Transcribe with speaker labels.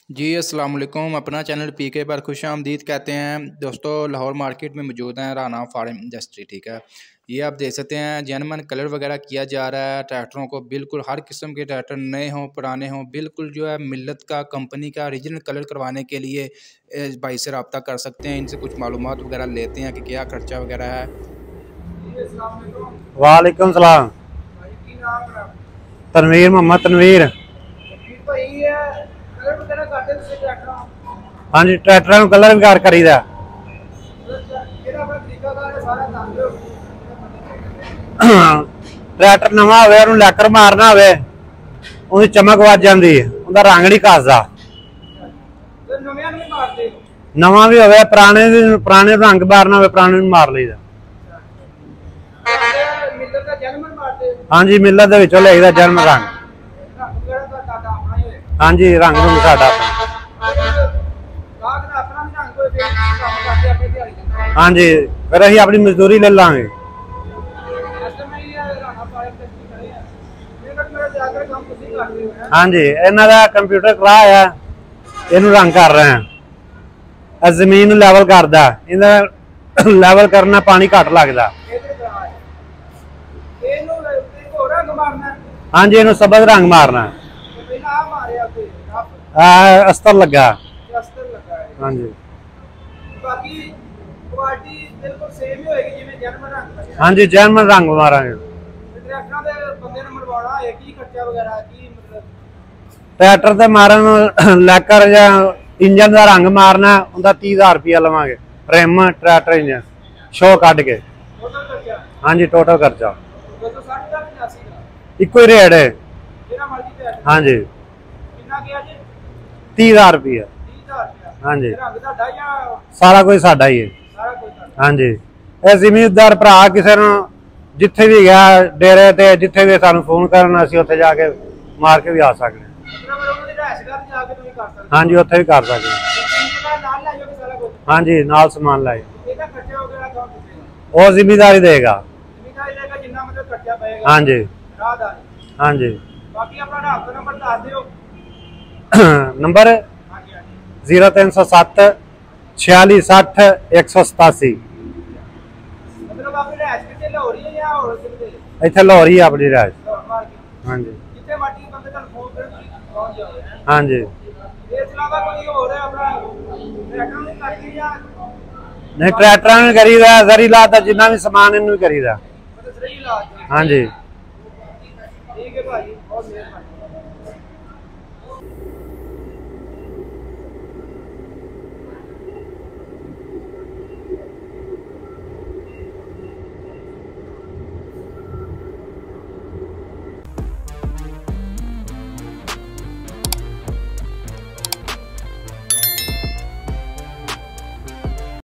Speaker 1: जी अस्सलाम वालेकुम। अपना चैनल पीके पर खुश आमदीद कहते हैं। दोस्तों लाहौर मार्केट में मौजूद हैं राना फार्म इंडस्ट्री, ठीक है। ये आप देख सकते हैं जेनमन कलर वगैरह किया जा रहा है ट्रैक्टरों को। बिल्कुल हर किस्म के ट्रैक्टर नए हों पुराने हों, बिल्कुल जो है मिल्लत का कंपनी का ओरिजिनल कलर करवाने के लिए भाई से रब्ता कर सकते हैं। इनसे कुछ मालूमात वगैरह लेते हैं कि क्या खर्चा वगैरह है।
Speaker 2: वालेकुम सलाम। तनवीर मोहम्मद तनवीर। हाँ जी, ट्रैक्टर कलर भी कार करीदा। ट्रैक्टर नवा हो लैकर मारना हो चमक वज जाती है, रंग नहीं घसदा। नवा भी हो पुराने रंग मारना हो पुराने मार लीदा। हाँ जी, मिलत दे विचों लिखदा जन्म रंग। हाँ जी, रंग रूंग साडा। हाँ जी, फिर असीं अपनी मजदूरी ले लांगे। हाँ जी, इन्हां दा कंप्यूटर कराया, इनू रंग कर रहे हैं। जमीन लैवल करदा, इन्हां लैवल करना पानी घट लगदा। हाँ जी, इनू सबक रंग मारना। अस्तर लगा। हाँ जी, हाँ जी, जर्मन रंग मारांगे। ट्रैक्टर ते मारन लैकर या इंजन का रंग मारना उनका 30,000 रुपया लवांगे। रिम ट्रैक्टर इंजन शो कट के। हाँ जी, टोटल खर्चा इको ही रेट है। हाँ जी, 30,000 रुपया। हाँ जी, सारा कुछ साडा ही है। हाँ जी, जिमीदार भरा किसी जिथे भी गया डेरे ते जिथे भी सानू फोन करना असीं उत्थे जाके मार के भी आ सकते हैं। हाँ जी, उत्थे भी कर सकते हैं। हाँ जी, नाल समान लाए वो जिम्मेदारी देगा। हाँ जी, हाँ जी। नंबर 0307 46 60 187। इत्थे लाहौर ही अपनी राज। हाँ जी, हाँ जी। नहीं, ट्रैक्टर भी करीदा, जरी लाता जिन्ना भी समान इनू भी करीदा। हाँ जी।